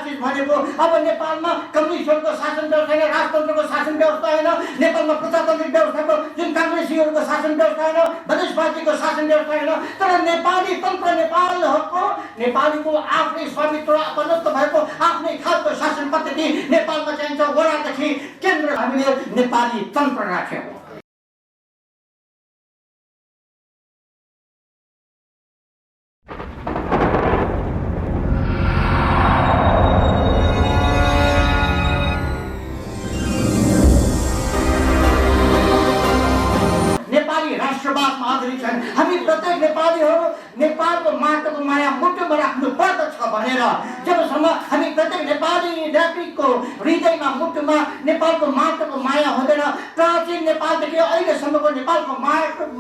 चिज भनेको अब नेपालमा कम्युनिस्टहरूको शासन व्यवस्था होइन, राजतन्त्रको शासन व्यवस्था होइन, नेपालमा प्रजातान्त्रिक व्यवस्थाको जुन काङ्ग्रेसीहरूको शासन व्यवस्था होइन, बलिस पार्टीको शासन व्यवस्था होइन, तर नेपाली तन्त्र नेपालीको आफ्नै स्वामित्व अपनत्व भएको आफ्नै खालको शासन पद्धति नेपालमा चाहिन्छ। वडादेखि केन्द्र हामीले नेपाली तन्त्र राख्यौँ। राष्ट्रवादमा आधारित छन्। हामी प्रत्येक नेपालीहरू नेपालको माटोको माया मुटुमा राख्नु पर्दछ भनेर जबसम्म हामी प्रत्येक नेपाली नागरिकको हृदयमा मुटुमा नेपालको माटोको माया हुँदैन, प्राचीन नेपालदेखि अहिलेसम्मको नेपालको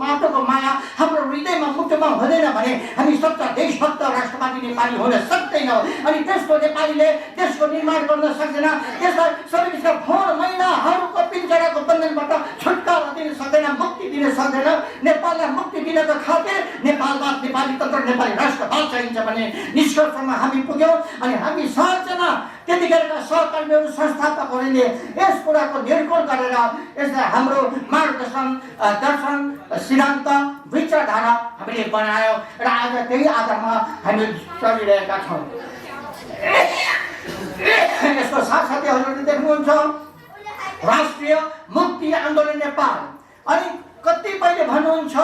माटोको माया हाम्रो हृदयमा मुटुमा हुँदैन भने हामी सच्चा देशभक्त राष्ट्रवादी नेपाली हुन सक्दैनौँ। अनि त्यसको नेपालीले देशको निर्माण गर्न सक्दैन, त्यसलाई सबै किसिमका फोहोर मैलाहरूको पिञ्जराको बन्धनबाट छुटकारा दिन सक्दैन, मुक्ति दिन सक्दैन। नेपाललाई मुक्ति दिनको खातिर नेपालवाद, नेपाली तन्त्र, नेपाली राष्ट्रवाद चाहिन्छ भन्ने निष्कर्षमा हामी पुग्यौँ। अनि हामी 7 जना त्यतिखेरका सहकर्मीहरू, संस्थापकहरूले यस कुराको निर्कुल गरेर यसलाई हाम्रो मार्गदर्शन, दर्शन, सिद्धान्त, विचारधारा हामीले बनायौँ र आज त्यही आधारमा हामी चलिरहेका छौँ। यसको साथसाथै हजुरले देख्नुहुन्छ राष्ट्रिय मुक्ति आन्दोलन नेपाल। अनि कतिपयले भन्नुहुन्छ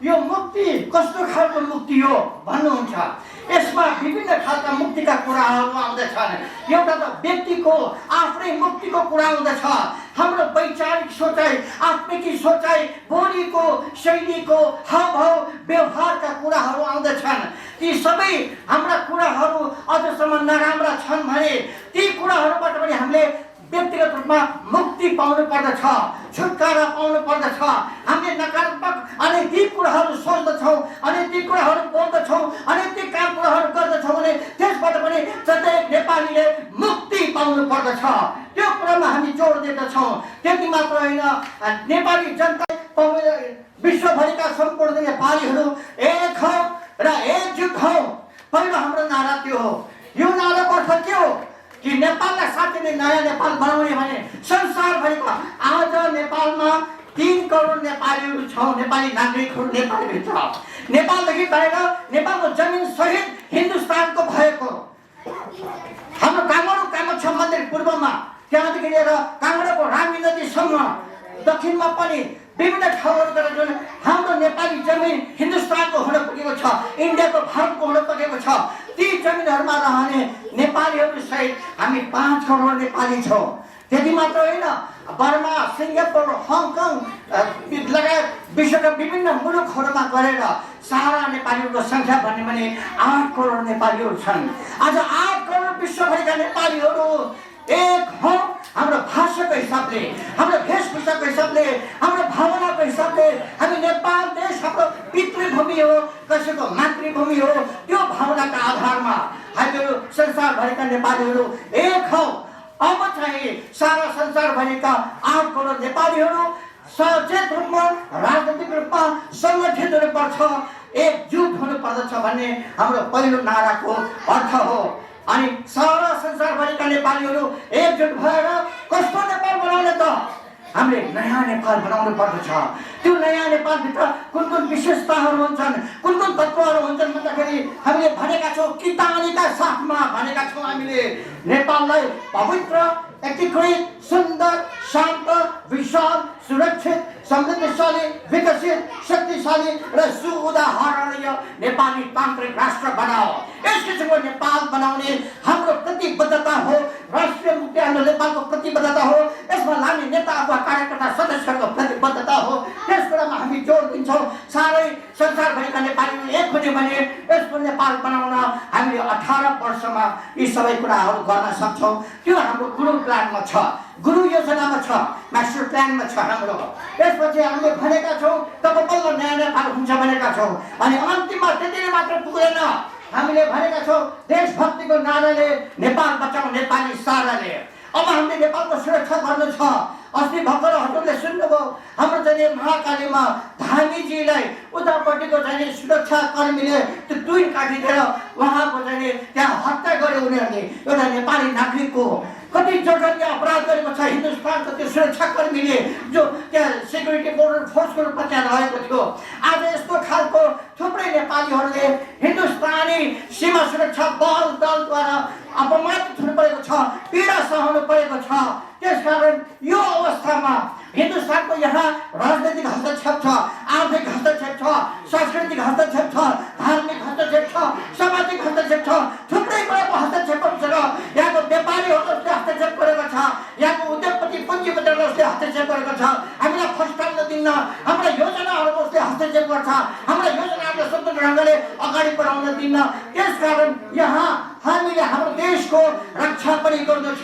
यो मुक्ति कस्तो खालको मुक्ति हो भन्नुहुन्छ। यसमा विभिन्न खालका मुक्तिका कुराहरू आउँदछन्। एउटा त व्यक्तिको आफ्नै मुक्तिको कुरा आउँदछ, हाम्रो वैचारिक सोचाइ, आत्मिक सोचाइ, बोलीको शैलीको हावभाव व्यवहारका कुराहरू आउँदछन्। ती सबै हाम्रा कुराहरू अझसम्म नराम्रा छन् भने ती कुराहरूबाट पनि हामीले व्यक्तिगत रूपमा मुक्ति पाउनु पर्दछ, छुटकारा पाउनु पर्दछ। हामीले नकारात्मक अनैतिक कुराहरू सोच्दछौँ, अनैतिक कुराहरू बोल्दछौँ, अनैतिक काम कुराहरू गर्दछौँ भने त्यसबाट पनि प्रत्येक नेपालीले मुक्ति पाउनु पर्दछ। त्यो कुरामा हामी जोड दिँदछौँ। त्यति मात्र होइन, नेपाली जनता विश्वभरिका सम्पूर्ण नेपालीहरू एक हौँ र एकजुट हौँ। पहिलो हाम्रो नारा त्यो हो। यो नाराको अर्थ के हो कि नेपाललाई साँच्चै नै नयाँ नेपाल बनाउने भने संसारभरिका आज नेपालमा 3 करोड नेपालीहरू छौँ, नेपाली नागरिकहरू नेपालभित्र। नेपालदेखि बाहिर नेपालको जमिन सहित हिन्दुस्तानको भएको हाम्रो काङ्गडो कामाख्या मन्दिर पूर्वमा, त्यहाँदेखि लिएर काङ्गडोको रामी नदीसम्म, दक्षिणमा पनि विभिन्न ठाउँहरूबाट जुन हाम्रो नेपाली जमिन हिन्दुस्तानको हुन पुगेको छ, इन्डियाको भारतको हुन पुगेको छ, ती जमिनहरूमा रहने नेपालीहरू सहित हामी 5 करोड नेपाली छौँ। त्यति मात्र होइन, बर्मा, सिङ्गापुर, हङकङ लगायत विश्वका विभिन्न मुलुकहरूमा गएर सारा नेपालीहरूको सङ्ख्या भन्ने भने 8 करोड नेपालीहरू छन्। आज 8 करोड विश्वभरिका नेपालीहरू एक हौँ। हाम्रो भाषाको हिसाबले, हाम्रो वेशभूषाको हिसाबले, हाम्रो भावनाको हिसाबले हामी नेपाल देश हाम्रो पितृभूमि हो, कसैको मातृभूमि हो। त्यो भावनाका आधारमा हामीहरू संसारभरिका नेपालीहरू एक हौँ। अब चाहिँ सारा संसारभरिका 8 करोड नेपालीहरू सचेत रूपमा, राजनीतिक रूपमा सङ्गठित हुनुपर्छ, एकजुट हुनुपर्दछ भन्ने हाम्रो पहिलो नाराको अर्थ हो। अनि सारा संसारभरिका नेपालीहरू एकजुट भएर कस्तो नेपाल बनाउने त? हामीले नयाँ नेपाल बनाउनु पर्दछ। त्यो नयाँ नेपालभित्र कुन कुन विशेषताहरू हुन्छन्, कुन कुन तत्त्वहरू हुन्छन् भन्दाखेरि हामीले भनेका छौँ, कितानीका साथमा भनेका छौँ। हामीले नेपाललाई पवित्र, एकीकृत, सुन्दर, शान्त, विशाल, सुरक्षित, समृद्धशाली, विकसित, शक्तिशाली र सुउदाहरणीय नेपाली तान्त्रिक राष्ट्र बनाओ। यस किसिमको नेपाल बनाउने हाम्रो प्रतिबद्धता हो। राष्ट्रिय मुक्ति आन्दोलन नेपालको प्रतिबद्धता हो। यसमा लाग्ने नेता अथवा कार्यकर्ता सदस्यहरूको प्रतिबद्धता हो। त्यस कुरामा हामी जोड दिन्छौँ। सारै संसारभरिका नेपालीहरू एक हुने भने यसको नेपाल बनाउन हामीले 18 वर्षमा यी सबै कुराहरू गर्न सक्छौँ। त्यो हाम्रो गुरु प्लानमा छ, गुरु योजनामा छ, मास्टर प्लानमा छ हाम्रो। त्यसपछि हामीले भनेका छौँ तब बल्ल नयाँ नेपाल हुन्छ भनेका छौँ। अनि अन्तिममा त्यतिले मात्र पुग्दैन, हामीले भनेका छौँ देशभक्तिको नाराले नेपाल बचाऊ नेपाली साराले। अब हामीले नेपालको सुरक्षा गर्नु छ। अस्ति भर्खर हजुरले सुन्नुभयो हाम्रो चाहिँ महाकालीमा धामीजीलाई उतापट्टिको चाहिँ सुरक्षा कर्मीले त्यो तुइन काटिदिएर उहाँको चाहिँ त्यहाँ हत्या गर्यो उनीहरूले एउटा नेपाली नागरिकको। कति जघन्य अपराध गरेको छ हिन्दुस्तानको त्यो सुरक्षाकर्मीले जो त्यहाँ सेक्युरिटी बोर्डर फोर्सको रूपमा त्यहाँ रहेको थियो। आज यस्तो खालको थुप्रै नेपालीहरूले हिन्दुस्तानी सीमा सुरक्षा बल दलद्वारा अपमानित हुनु परेको छ, पीडा सहनु परेको छ। त्यसकारण यो अवस्थामा हिन्दुस्तानको यहाँ राजनीतिक हस्तक्षेप छ, आर्थिक हस्तक्षेप छ, सांस्कृतिक हस्तक्षेप छ, धार्मिक हस्तक्षेप छ, सामाजिक हस्तक्षेप छ, थुप्रै कुराको हस्तक्षेपहरू छ। यहाँको व्यापारीहरूले हस्तक्षेप गरेको छ, यहाँको उद्योगपति पुँजीपतिहरूले उसले हस्तक्षेप गरेको छ। हामीलाई फस्टाउन दिन्न, हाम्रा योजनाहरू उसले हस्तक्षेप गर्छ, हाम्रा योजनाहरूलाई स्वतन्त्र ढङ्गले अगाडि बढाउन दिन्न। त्यसकारण यहाँ हामीले हाम्रो देशको रक्षा पनि गर्नु छ,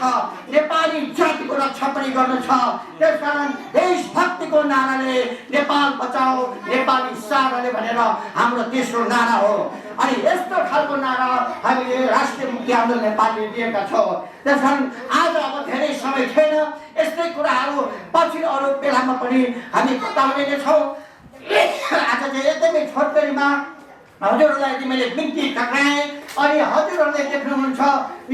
नेपाली जातिको रक्षा पनि गर्नु छ। त्यसकारण देशभक्तिको नाराले नेपाल बचाओ नेपाली साराले भनेर हाम्रो तेस्रो नारा हो। अनि यस्तो खालको नारा हामीले राष्ट्रिय मुक्ति आन्दोलन नेपालले दिएका छौँ। त्यसकारण आज अब धेरै समय छैन, यस्तै कुराहरू पछि अरू बेलामा पनि हामी बताउने नै छौँ। आज चाहिँ एकदमै छोटकरीमा हजुरहरूलाई यदि मैले बिन्ती टक्राएँ अनि हजुरहरूले देख्नुहुन्छ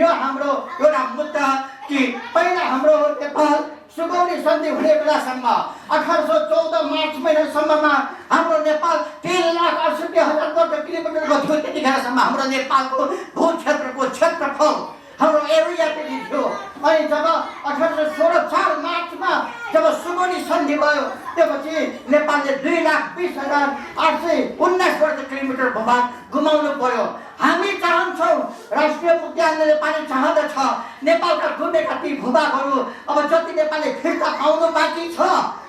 यो हाम्रो एउटा मुद्दा कि पहिला हाम्रो नेपाल सुगौली सन्धि हुने बेलासम्म 1814 मार्च महिनासम्ममा हाम्रो नेपाल 3,68,000 वर्ग किलोमिटरको थियो। त्यतिखेरसम्म हाम्रो नेपालको भू क्षेत्रको क्षेत्रफल हाम्रो एरिया त्यति थियो। अनि जब 1816 4 मार्चमा जब सुगौली सन्धि भयो त्यसपछि नेपालले 2,20,819 वर्ग किलोमिटर भूभाग गुमाउनु पर्यो। हामी चाहन्छौँ राष्ट्रिय मुक्ति आन्दोलन नेपालले चाहँदछ नेपालका गुमेका ती भूभागहरू अब जति नेपालले फिर्ता पाउनु बाँकी छ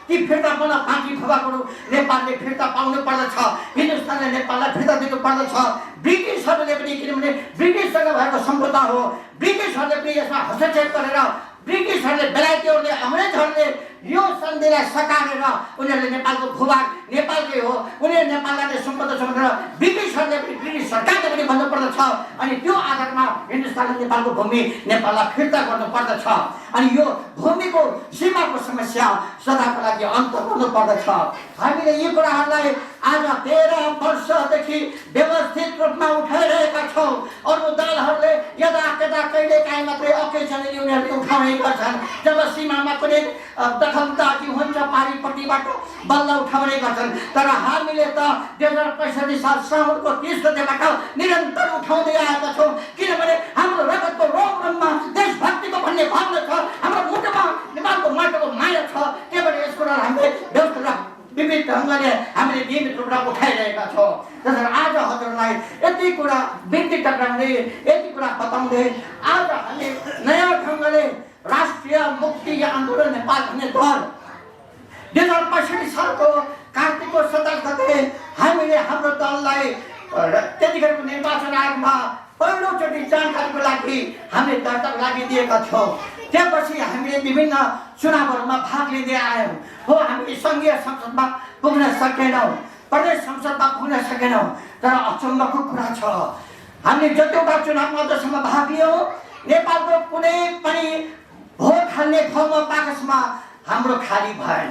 ती फिर्ता पाउन बाँकी भूभागहरू नेपालले फिर्ता पाउनु पर्दछ। हिन्दुस्तानले नेपाललाई फिर्ता दिनु पर्दछ। ब्रिटिसहरूले पनि, किनभने ब्रिटिससँग भएको सम्झौता हो, ब्रिटिसहरूले पनि यसमा हस्तक्षेप गरेर ब्रिटिसहरूले बेलायतीहरूले अङ्ग्रेजहरूले यो सन्धिलाई सकाएर उनीहरूले नेपालको भूभाग नेपालकै हो, उनीहरू नेपाललाई सम्बद्ध छ भनेर ब्रिटिसहरूले पनि ब्रिटिस सरकारले पनि भन्नुपर्दछ। अनि त्यो आधारमा हिन्दुस्तानले नेपालको भूमि नेपाललाई फिर्ता गर्नुपर्दछ। अनि यो भूमिको सीमाको समस्या सदाको लागि अन्त गर्नुपर्दछ। हामीले यी कुराहरूलाई आज 13 वर्षदेखि व्यवस्थित रूपमा उठाइरहेका छौँ। अरू दलहरूले यदा कदा कहिलेकाहीँ मात्रै अकेजनली उनीहरूले उठाउने गर्छन्। जब सीमामा कुनै दखलअन्दाजी हुन्छ पारिपट्टिबाट बल्ल उठाउने गर्छन्। तर हामीले त 2065 साल साउनको 30 गतेबाट निरन्तर उठाउँदै आएका छौँ। किनभने हाम्रो रगतको रोममा देशभक्तिको भन्ने भावना छ, हाम्रो मुटुमा नेपालको माटोको माया छ। त्यही भएर यस कुरा हामीले व्यवस्था विविध ढङ्गले हामीले नियमित रूपमा उठाइरहेका छौँ। त्यसैले आज हजुरलाई यति कुरा बिन्ती टक्राउँदै यति कुरा बताउँदै आज हामी नयाँ ढङ्गले राष्ट्रिय मुक्ति आन्दोलन नेपाल भन्ने दल 2065 सालको कार्तिकको 27 गते हामीले हाम्रो दललाई त्यतिखेरको निर्वाचन आयोगमा पहिलोचोटि जानकारीको लागि हामीले दर्ताको लागि दिएका छौँ। त्यसपछि हामीले विभिन्न चुनावहरूमा भाग लिँदै आयौँ। हो, हामी सङ्घीय संसदमा पुग्न सकेनौँ, प्रदेश संसदमा पुग्न सकेनौँ। तर अचम्मको कुरा छ, हामीले जतिवटा चुनावमा जसम्म भाग लियौँ नेपालको कुनै पनि भोट हाल्ने ठाउँमा बाकसमा हाम्रो खाली भएन,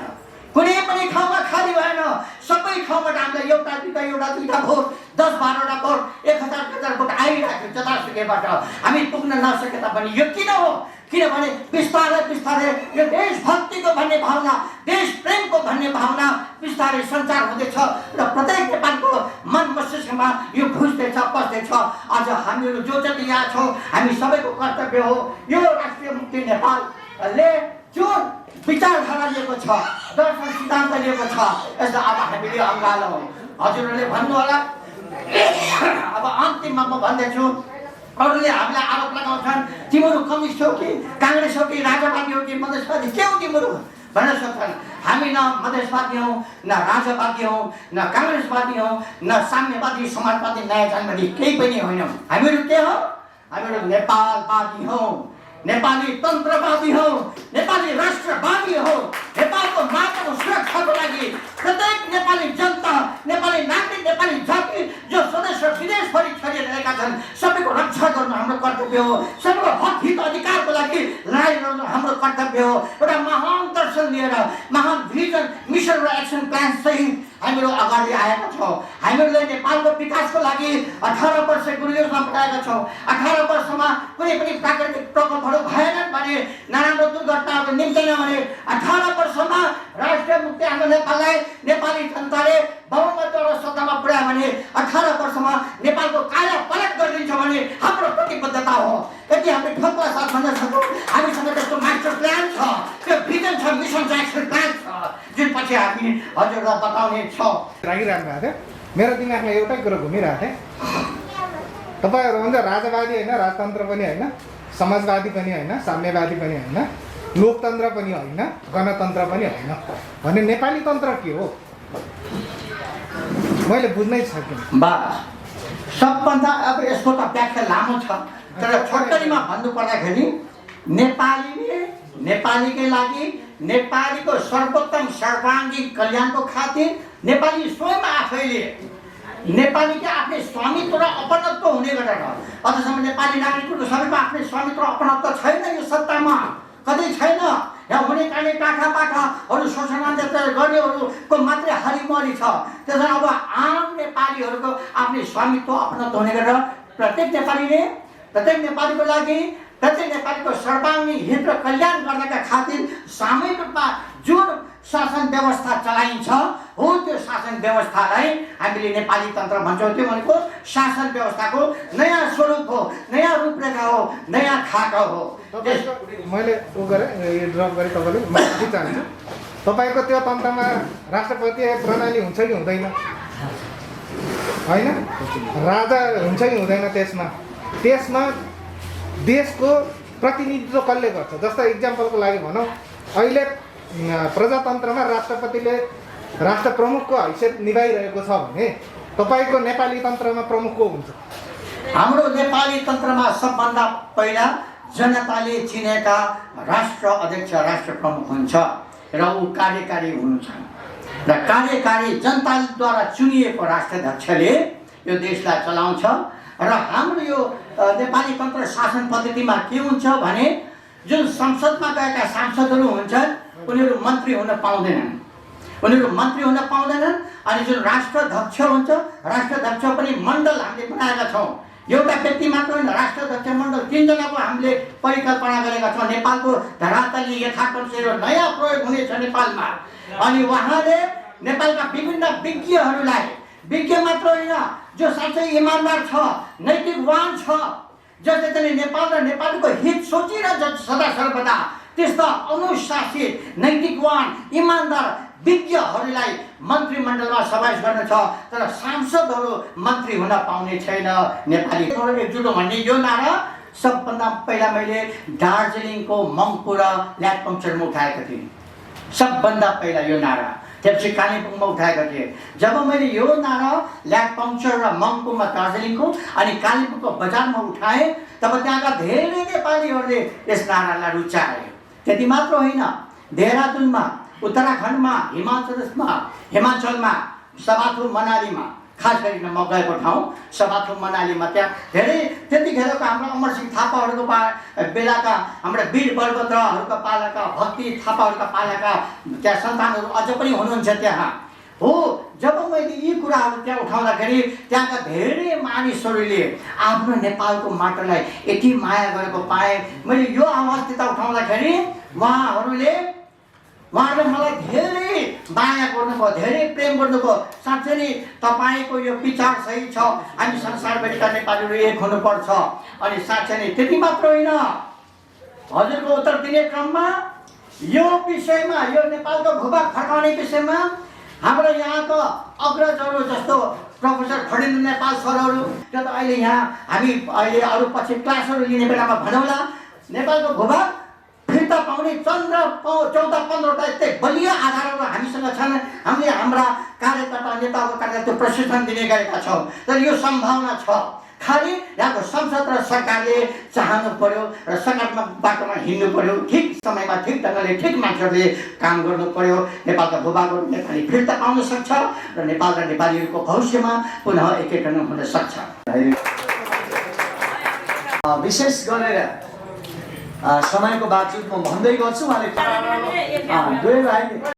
कुनै पनि ठाउँमा खाली भएन। सबै ठाउँबाट हामीलाई एउटा दुईटा भोट 10-12वटा भोट 1000 भोट आइरहेको जतासुकैबाट हामी पुग्न नसके तापनि यो किन हो? किनभने बिस्तारै बिस्तारै यो देशभक्तिको भन्ने भावना, देश प्रेमको भन्ने भावना बिस्तारै सञ्चार हुँदैछ र प्रत्येक नेपालको मन मस्तिष्कमा यो घुस्दैछ, पस्दैछ। आज हामीहरू जो जति यहाँ छौँ हामी सबैको कर्तव्य हो यो राष्ट्रिय मुक्ति नेपालले जुन विचारधारा लिएको छ, दर्शन सिद्धान्त लिएको छ, यसलाई अब हामीले अँगालौँ। हजुरहरूले भन्नु होला। अब अन्तिममा म भन्दैछु, अरूले हामीलाई आरोप लगाउँछन् तिमीहरू कम्युनिस्ट हो कि काङ्ग्रेस हो कि राजावादी हो कि मधेसवादी के हो तिमीहरू भन्न सक्छन्। हामी न मधेसवादी हौँ, न राजावादी हौँ, न काङ्ग्रेसवादी हौँ, न साम्यवादी समाजवादी नयाँ जनवादी केही पनि होइनौँ। हामीहरू के हौ? हामीहरू नेपालवादी हौँ, नेपाली तन्त्रवादी हौ, नेपाली राष्ट्रवादी हौ। नेपालको माटोको सुरक्षाको लागि प्रत्येक नेपाली जनता, नेपाली नागरिक, नेपाली जाति जो स्वदेश र विदेशभरि छरिरहेका छन् सबैको रक्षा गर्नु हाम्रो कर्तव्य हो। सबैको हक हित अधिकारको लागि लडाइँ लड्नु हाम्रो कर्तव्य हो। एउटा महान दर्शन दर्शन लिएर महान भिजन मिसन र एक्सन प्लान सहित हामीहरू अगाडि आएका छौँ। हामीहरूले नेपालको विकासको लागि 18 वर्ष गुरुयोजना बनाएका छौँ। 18 वर्षमा कुनै पनि प्राकृतिक प्रकोपहरू भएनन् भने, नराम्रो दुर्घटनाहरू निम्दैन भने 18 वर्षमा राष्ट्रिय मुक्ति आन्दोलन नेपाललाई नेपाली जनताले बहुमतद्वारा सत्तामा पुर्यायो भने 18 वर्षमा नेपालको काया पलट गरिदिन्छ भने हाम्रो प्रतिबद्धता हो। यदि हामी ठोक्का साथ भन्न सक्छौँ हामीसँग त्यस्तो मास्टर प्लान छ, त्यो भिजन छ, मिसन छ, एक्सन प्लान छ, जुन पछि हामी हजुरलाई बताउने छौँ। राखिरहनु भएको थियो। मेरो दिमागमा एउटै कुरो घुमिरहेको थियो, तपाईँहरू हुन्छ राजावादी होइन, राजतन्त्र पनि होइन, समाजवादी पनि होइन, साम्यवादी पनि होइन, लोकतन्त्र पनि होइन, गणतन्त्र पनि होइन भने नेपाली तन्त्र के हो मैले बुझ्नै सकिनँ। बा सबभन्दा अब यसको त व्याख्या लामो छ, तर छोटकरीमा भन्नु पर्दाखेरि नेपालीले नेपालीकै लागि, नेपालीको सर्वोत्तम सर्वाङ्गीण कल्याणको खातिर नेपाली स्वयं आफैले नेपालीकै आफ्नै स्वामित्व र अपनत्व हुने गरेर, अझसम्म नेपाली नागरिकहरूको सबैको आफ्नै स्वामित्व र अपनत्व छैन यो सत्तामा, कतै छैन। यहाँ हुने काने काखा पाखाहरू शोषण गर्नेहरूको मात्रै हरिमरी छ। त्यसैले अब आम नेपालीहरूको आफ्नै स्वामित्व अपनत्व हुने गरेर प्रत्येक नेपालीको लागि, प्रत्येक नेपालीको सर्वाङ्गीण हित र कल्याण गर्नका खातिर सामूहिक रूपमा जुन शासन व्यवस्था चलाइन्छ हो त्यो शासन व्यवस्थालाई हामीले नेपाली तन्त्र भन्छौँ। त्यो भनेको शासन व्यवस्थाको नयाँ स्वरूप हो, नयाँ रूपरेखा हो, नयाँ खाका हो। मैले ड्रप गरेँ तपाईँले म के चाहन्छु तपाईँको त्यो तन्त्रमा राष्ट्रपति प्रणाली हुन्छ कि हुँदैन, होइन राजा हुन्छ कि हुँदैन, त्यसमा देशको प्रतिनिधित्व कसले गर्छ। जस्तो इक्जाम्पलको लागि भनौँ अहिले प्रजातन्त्रमा राष्ट्रपतिले राष्ट्र प्रमुखको हैसियत निभाइरहेको छ भने तपाईँको नेपाली तन्त्रमा प्रमुख को हुन्छ? हाम्रो नेपाली तन्त्रमा सबभन्दा पहिला जनताले चिनेका राष्ट्र अध्यक्ष, राष्ट्र प्रमुख हुन्छ र ऊ कार्यकारी हुनुहुन्छ र कार्यकारी जनताद्वारा चुनिएको राष्ट्राध्यक्षले यो देशलाई चलाउँछ। र हाम्रो यो नेपाली तन्त्र शासन पद्धतिमा के हुन्छ भने जुन संसदमा गएका सांसदहरू हुन्छन् उनीहरू मन्त्री हुन पाउँदैनन्, अनि जुन राष्ट्राध्यक्ष हुन्छ, राष्ट्राध्यक्ष पनि मण्डल हामीले बनाएका छौँ। एउटा व्यक्ति मात्र होइन, राष्ट्राध्यक्ष मण्डल 3 जनाको हामीले परिकल्पना गरेका छौँ। नेपालको धरातलीय यथार्थहरू नयाँ प्रयोग हुनेछ नेपालमा। अनि उहाँले नेपालका विभिन्न विज्ञहरूलाई, विज्ञ मात्र होइन जो साँच्चै इमान्दार छ, नैतिकवान छ, जसले चाहिँ नेपाल र नेपालीको हित सोचिरहन्छ सदा सर्वदा, त्यस्ता अनुशासित, नैतिकवान, इमान्दार विज्ञहरूलाई मन्त्रीमण्डलमा समावेश गर्न छ। तर सांसदहरू मन्त्री हुन पाउने छैन। नेपाली एकजुट भन्ने यो नारा सबभन्दा पहिला मैले दार्जिलिङको मङ्पू र ल्याटपङ्चरमा उठाएको थिएँ। सबभन्दा पहिला यो नारा त्यसपछि कालिम्पोङमा उठाएको थिएँ। जब मैले यो नारा ल्याटपङ्चर र मङ्पूमा दार्जिलिङको अनि कालिम्पोङको बजारमा उठाएँ तब त्यहाँका धेरै नेपालीहरूले यस नारालाई रुचाए। त्यति मात्र होइन, देहरादुनमा, उत्तराखण्डमा, हिमाचलमा, सबाथु मनालीमा, खास गरिकन म गएको ठाउँ सबाथु मनालीमा, त्यहाँ धेरै त्यतिखेरको हाम्रो अमरसिंह थापाहरूको बेलाका हाम्रा वीर बलभद्रहरूका पालाका, भक्ति थापाहरूका पालाका त्यहाँ सन्तानहरू अझ पनि हुनुहुन्छ त्यहाँ हो। जब मैले यी कुराहरू त्यहाँ उठाउँदाखेरि त्यहाँका धेरै मानिसहरूले आफ्नो नेपालको माटोलाई यति माया गरेको पाएँ। मैले यो आवाज त्यता उठाउँदाखेरि उहाँहरूले मलाई धेरै माया गर्नुभयो, धेरै प्रेम गर्नुभयो। साँच्चै नै तपाईँको यो विचार सही छ, हामी संसारभरिका नेपालीहरू एक हुनुपर्छ। अनि साँच्चै नै त्यति मात्र होइन, हजुरको उत्तर दिने क्रममा यो विषयमा, यो नेपालको भूभाग फर्काउने विषयमा हाम्रो यहाँको अग्रजहरू जस्तो प्रोफेसर खडेन्द्र नेपाल सरहरू, त्यो त अहिले यहाँ हामी अहिले अरू पछि क्लासहरू लिने बेलामा भनौँला, नेपालको भूभाग फिर्ता पाउने 14-15वटा यस्तै बलियो आधारहरू हामीसँग छन्। हामीले हाम्रा कार्यकर्ता नेताको कार्यलाई त्यो प्रशिक्षण दिने गरेका छौँ। तर यो सम्भावना छ, खालि यहाँको संसद र सरकारले चाहनु पर्यो र सकारात्मक बाटोमा हिँड्नु पर्यो। ठिक समयमा, ठिक ढङ्गले, ठिक मान्छेहरूले काम गर्नु पर्यो। नेपालका भूभागहरू नेपाली फिर्ता पाउन सक्छ र नेपाल र नेपालीहरूको भविष्यमा पुनः एकीकरण हुन सक्छ। विशेष गरेर समयको बावजुद म भन्दै गर्छु उहाँले दुवै भाइले